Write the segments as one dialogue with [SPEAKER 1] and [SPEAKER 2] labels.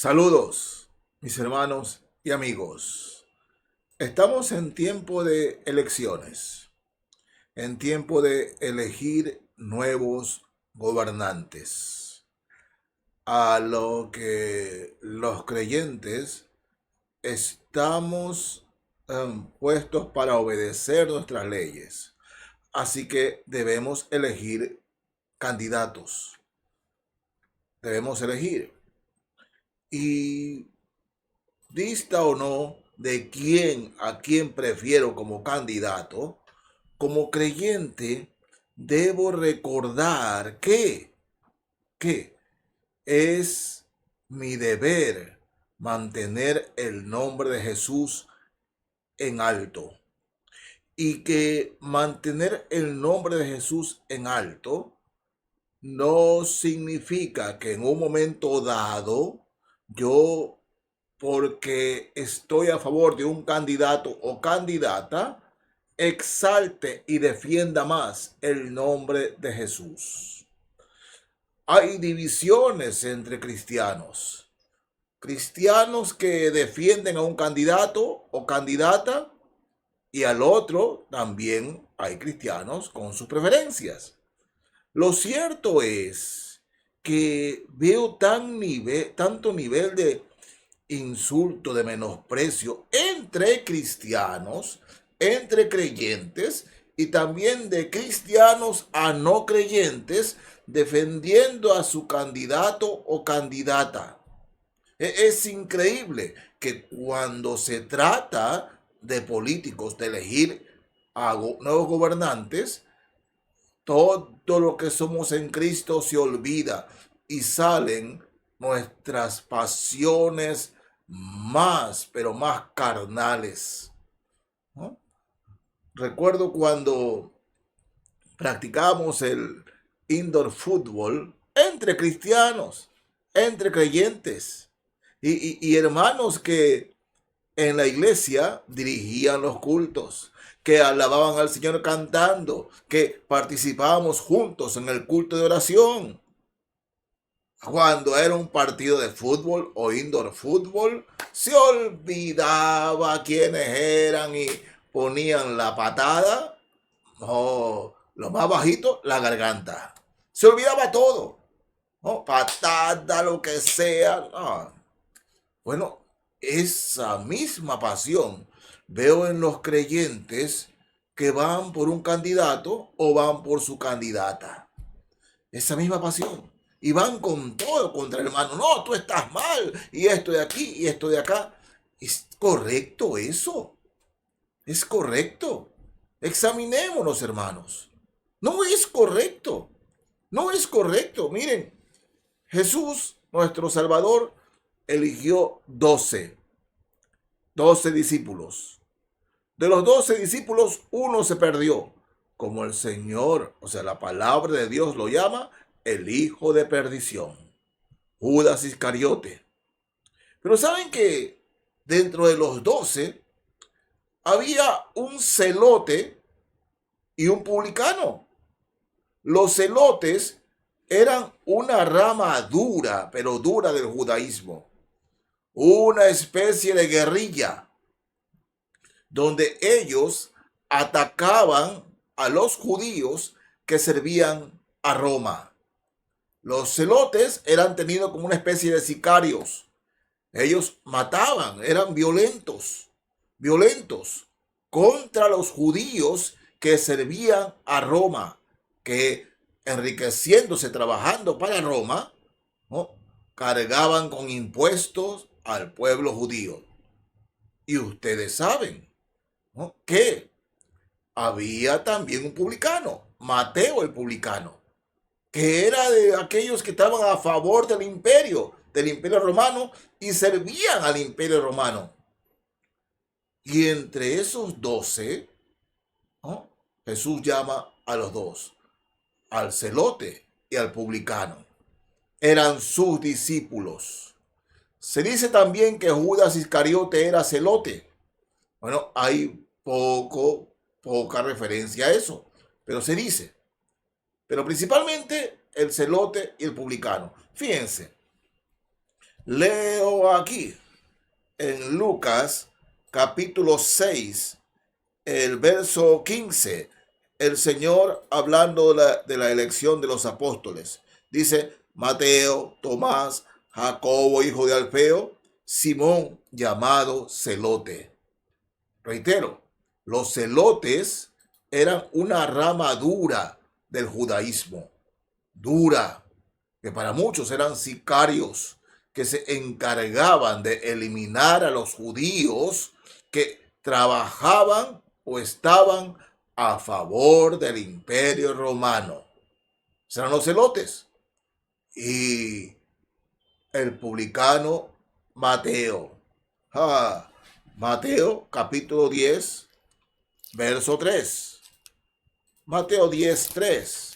[SPEAKER 1] Saludos, mis hermanos y amigos. Estamos en tiempo de elecciones, en tiempo de elegir nuevos gobernantes, a lo que los creyentes estamos puestos para obedecer nuestras leyes. Así que debemos elegir candidatos, debemos elegir. Y dista o no de a quién prefiero como candidato, como creyente debo recordar que es mi deber mantener el nombre de Jesús en alto. Y que mantener el nombre de Jesús en alto no significa que en un momento dado yo, porque estoy a favor de un candidato o candidata, exalte y defienda más el nombre de Jesús. Hay divisiones entre cristianos. Cristianos que defienden a un candidato o candidata y al otro también hay cristianos con sus preferencias. Lo cierto es que veo tanto nivel de insulto, de menosprecio entre cristianos, entre creyentes y también de cristianos a no creyentes defendiendo a su candidato o candidata. Es increíble que cuando se trata de políticos, de elegir a nuevos gobernantes, todo lo que somos en Cristo se olvida y salen nuestras pasiones más, pero más carnales, ¿no? Recuerdo cuando practicábamos el indoor fútbol entre cristianos, entre creyentes y hermanos que en la iglesia dirigían los cultos, que alababan al Señor cantando, que participábamos juntos en el culto de oración. Cuando era un partido de fútbol o indoor fútbol, se olvidaba quiénes eran y ponían la patada o lo más bajito, la garganta. Se olvidaba todo, ¿no? Patada, lo que sea. No. Bueno, esa misma pasión veo en los creyentes que van por un candidato o van por su candidata. Esa misma pasión. Y van con todo contra el hermano. No, tú estás mal. Y esto de aquí y esto de acá. ¿Es correcto eso? ¿Es correcto? Examinémonos, hermanos. No es correcto. No es correcto. Miren, Jesús, nuestro Salvador, eligió 12 discípulos. De los 12 discípulos, uno se perdió, como el Señor, o sea, la palabra de Dios lo llama, el hijo de perdición, Judas Iscariote. Pero saben que dentro de los 12 había un celote y un publicano. Los celotes eran una rama dura, pero dura del judaísmo, una especie de guerrilla donde ellos atacaban a los judíos que servían a Roma. Los celotes eran tenidos como una especie de sicarios. Ellos mataban, eran violentos contra los judíos que servían a Roma, que enriqueciéndose trabajando para Roma, ¿no?, cargaban con impuestos al pueblo judío. Y ustedes saben, ¿no?, que había también un publicano, Mateo el publicano, que era de aquellos que estaban a favor del imperio romano y servían al imperio romano. Y entre esos 12, ¿no?, Jesús llama a los dos, al celote y al publicano. Eran sus discípulos. Se dice también que Judas Iscariote era celote. Bueno, hay poca referencia a eso, pero se dice. Pero principalmente el celote y el publicano. Fíjense, Leo aquí en Lucas capítulo 6, el verso 15, el Señor hablando de la elección de los apóstoles. Dice: Mateo, Tomás, Jacobo, hijo de Alfeo, Simón, llamado Celote. Reitero, los celotes eran una rama dura del judaísmo, dura, que para muchos eran sicarios que se encargaban de eliminar a los judíos que trabajaban o estaban a favor del imperio romano. Serán los celotes. Y el publicano Mateo. Mateo capítulo 10, verso 3. Mateo 10, 3.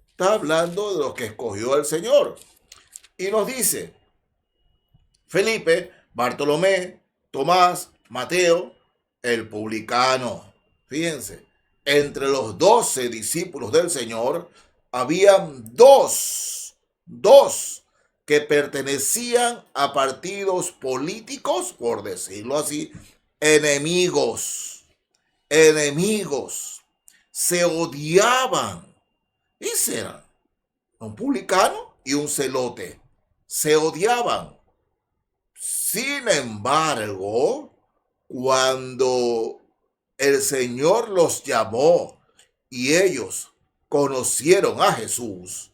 [SPEAKER 1] Está hablando de los que escogió el Señor. Y nos dice: Felipe, Bartolomé, Tomás, Mateo, el publicano. Fíjense, entre los 12 discípulos del Señor habían dos que pertenecían a partidos políticos, por decirlo así, enemigos, se odiaban. Y eran un publicano y un celote, se odiaban. Sin embargo, cuando el Señor los llamó y ellos conocieron a Jesús,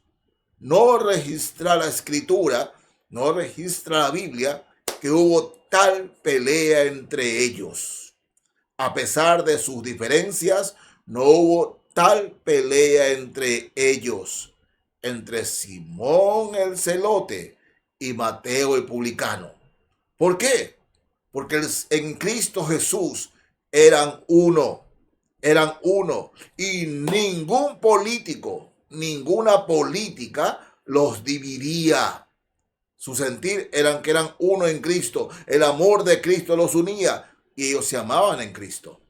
[SPEAKER 1] no registra la Escritura, no registra la Biblia que hubo tal pelea entre ellos. A pesar de sus diferencias, no hubo tal pelea entre ellos, entre Simón el celote y Mateo el publicano. ¿Por qué? Porque en Cristo Jesús eran uno, y ningún político, ninguna política los dividía. Su sentir eran que eran uno en Cristo, el amor de Cristo los unía y ellos se amaban en Cristo.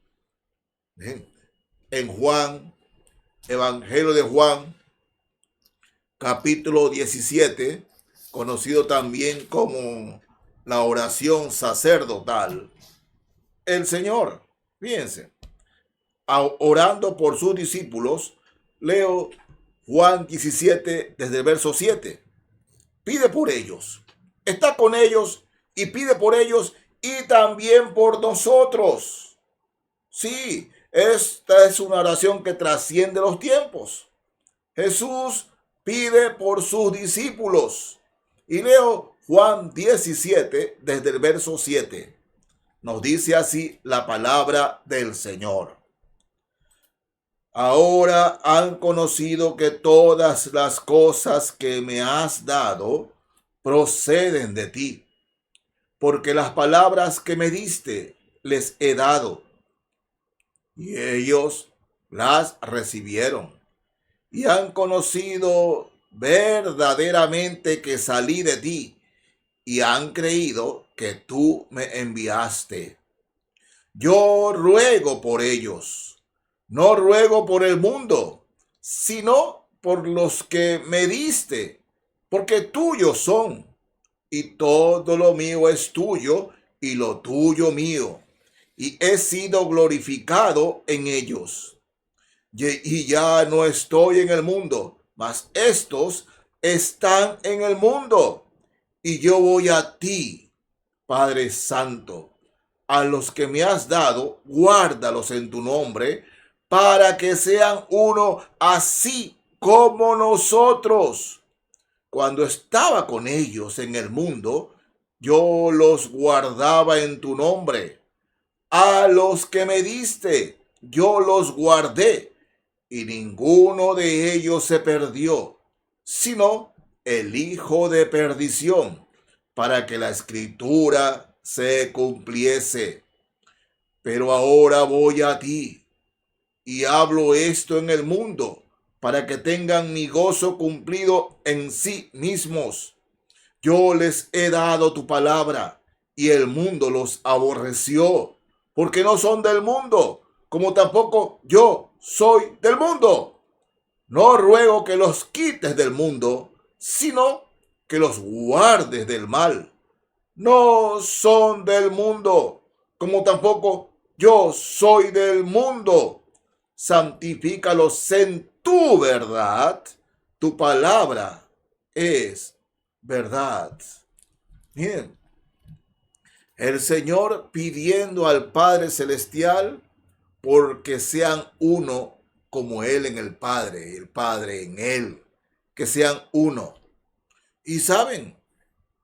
[SPEAKER 1] Bien. En Juan, Evangelio de Juan, capítulo 17, conocido también como la oración sacerdotal, el Señor, fíjense, orando por sus discípulos, leo Juan 17 desde el verso 7. Pide por ellos, está con ellos y pide por ellos y también por nosotros. Sí, esta es una oración que trasciende los tiempos. Jesús pide por sus discípulos. Y leo Juan 17 desde el verso 7. Nos dice así la palabra del Señor. Ahora han conocido que todas las cosas que me has dado proceden de ti, porque las palabras que me diste les he dado, y ellos las recibieron, y han conocido verdaderamente que salí de ti, y han creído que tú me enviaste. Yo ruego por ellos. No ruego por el mundo, sino por los que me diste, porque tuyos son, y todo lo mío es tuyo, y lo tuyo mío, y he sido glorificado en ellos. Y ya no estoy en el mundo, mas estos están en el mundo, y yo voy a ti, Padre Santo. A los que me has dado, guárdalos en tu nombre, para que sean uno así como nosotros. Cuando estaba con ellos en el mundo, yo los guardaba en tu nombre. A los que me diste, yo los guardé, y ninguno de ellos se perdió, sino el hijo de perdición, para que la escritura se cumpliese. Pero ahora voy a ti, y hablo esto en el mundo, para que tengan mi gozo cumplido en sí mismos. Yo les he dado tu palabra, y el mundo los aborreció, porque no son del mundo, como tampoco yo soy del mundo. No ruego que los quites del mundo, sino que los guardes del mal. No son del mundo, como tampoco yo soy del mundo. Santifícalos en tu verdad. Tu palabra es verdad. Bien, el Señor pidiendo al Padre Celestial porque sean uno como Él en el Padre y el Padre en Él, que sean uno. Y saben,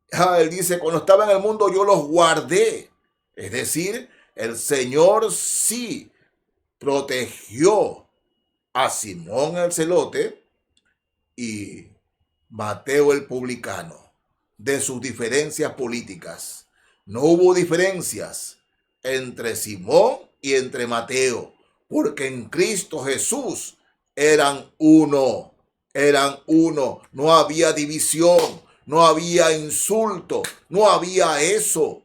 [SPEAKER 1] Él dice, cuando estaba en el mundo yo los guardé. Es decir, el Señor sí protegió a Simón el celote y Mateo el publicano de sus diferencias políticas. No hubo diferencias entre Simón y entre Mateo, porque en Cristo Jesús eran uno, no había división, no había insulto, no había eso.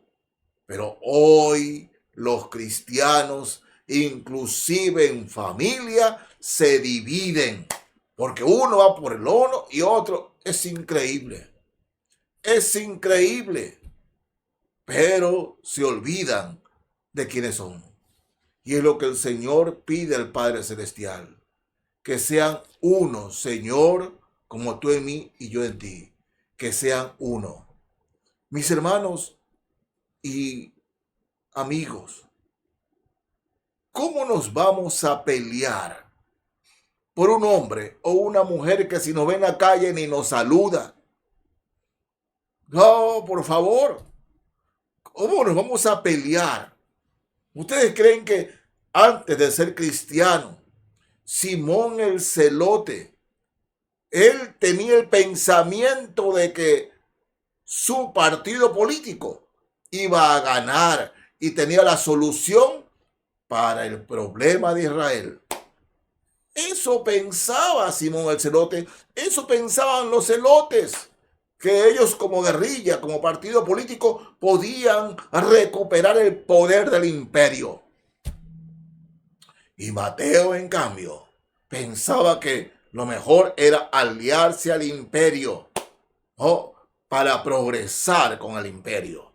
[SPEAKER 1] Pero hoy los cristianos, inclusive en familia, se dividen, porque uno va por el uno y otro. Es increíble, pero se olvidan de quiénes son. Y es lo que el Señor pide al Padre Celestial, que sean uno, Señor, como tú en mí y yo en ti, que sean uno. Mis hermanos y amigos, ¿cómo nos vamos a pelear por un hombre o una mujer que si nos ve en la calle ni nos saluda? No, por favor, ¿cómo nos vamos a pelear? ¿Ustedes creen que antes de ser cristiano, Simón el celote, él tenía el pensamiento de que su partido político iba a ganar y tenía la solución para el problema de Israel? Eso pensaba Simón el celote, eso pensaban los celotes, que ellos como guerrilla, como partido político, podían recuperar el poder del imperio. Y Mateo, en cambio, pensaba que lo mejor era aliarse al imperio, ¿no?, para progresar con el imperio.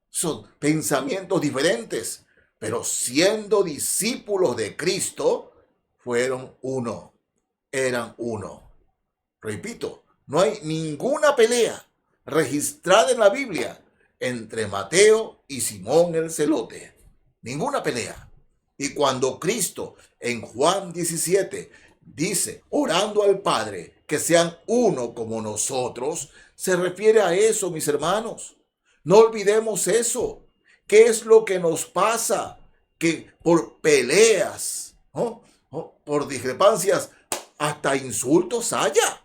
[SPEAKER 1] Son pensamientos diferentes, pero siendo discípulos de Cristo, fueron uno, eran uno. Repito, no hay ninguna pelea registrada en la Biblia entre Mateo y Simón el celote. Ninguna pelea. Y cuando Cristo en Juan 17 dice, orando al Padre, que sean uno como nosotros, se refiere a eso, mis hermanos. No olvidemos eso. ¿Qué es lo que nos pasa? Que por peleas, ¿no?, por discrepancias, hasta insultos haya.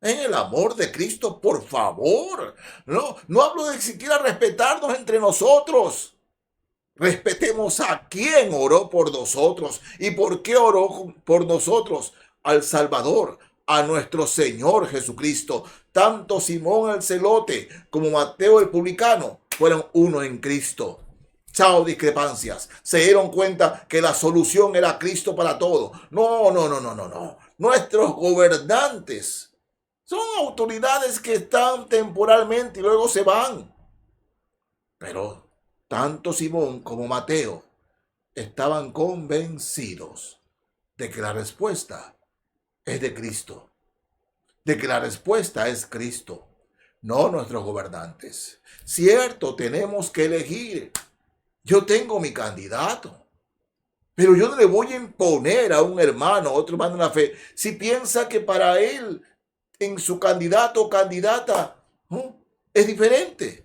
[SPEAKER 1] En el amor de Cristo, por favor. No hablo de siquiera respetarnos entre nosotros. Respetemos a quien oró por nosotros. ¿Y por qué oró por nosotros? Al Salvador, a nuestro Señor Jesucristo. Tanto Simón el celote como Mateo el publicano fueron uno en Cristo. Chao discrepancias. Se dieron cuenta que la solución era Cristo para todo. No. Nuestros gobernantes son autoridades que están temporalmente y luego se van. Pero tanto Simón como Mateo estaban convencidos de que la respuesta es de Cristo, de que la respuesta es Cristo, no nuestros gobernantes. Cierto, tenemos que elegir. Yo tengo mi candidato, pero yo no le voy a imponer a un hermano, a otro hermano en la fe, si piensa que para él, en su candidato o candidata, ¿no?, es diferente.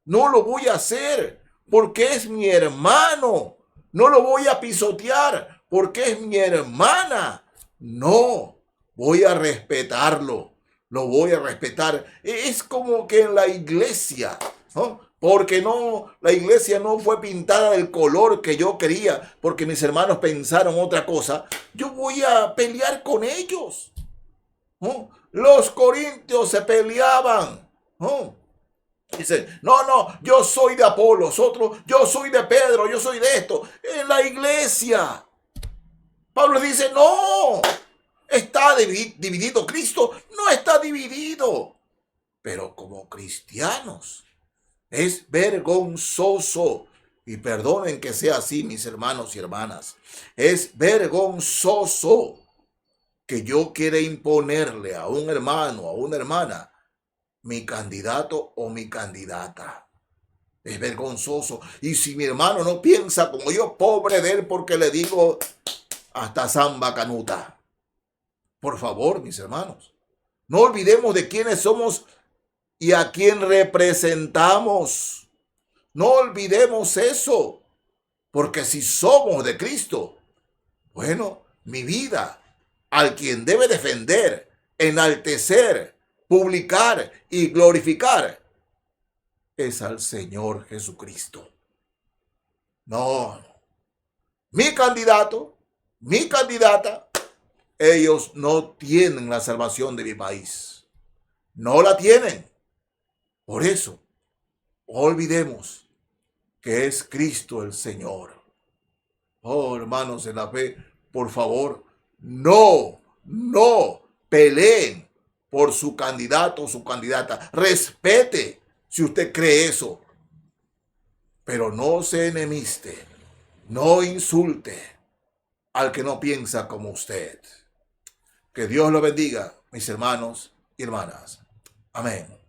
[SPEAKER 1] No lo voy a hacer porque es mi hermano. No lo voy a pisotear porque es mi hermana. No, voy a respetarlo. Lo voy a respetar. Es como que en la iglesia, ¿no?, porque la iglesia no fue pintada del color que yo quería, porque mis hermanos pensaron otra cosa, yo voy a pelear con ellos, ¿no? Los corintios se peleaban, ¿no? Dicen, no, yo soy de Apolos, otro, yo soy de Pedro, yo soy de esto. En la iglesia, Pablo dice, no, está dividido. Cristo no está dividido. Pero como cristianos es vergonzoso, y perdonen que sea así, mis hermanos y hermanas, es vergonzoso que yo quiera imponerle a un hermano, a una hermana, mi candidato o mi candidata. Es vergonzoso. Y si mi hermano no piensa como yo, pobre de él, porque le digo hasta samba canuta. Por favor, mis hermanos, no olvidemos de quiénes somos y a quién representamos. No olvidemos eso, porque si somos de Cristo, bueno, mi vida, al quien debe defender, enaltecer, publicar y glorificar, es al Señor Jesucristo. No, mi candidato, mi candidata, ellos no tienen la salvación de mi país. No la tienen. Por eso, olvidemos que es Cristo el Señor. Oh, hermanos en la fe, por favor, no peleen por su candidato o su candidata. Respete si usted cree eso, pero no se enemiste, no insulte al que no piensa como usted. Que Dios lo bendiga, mis hermanos y hermanas. Amén.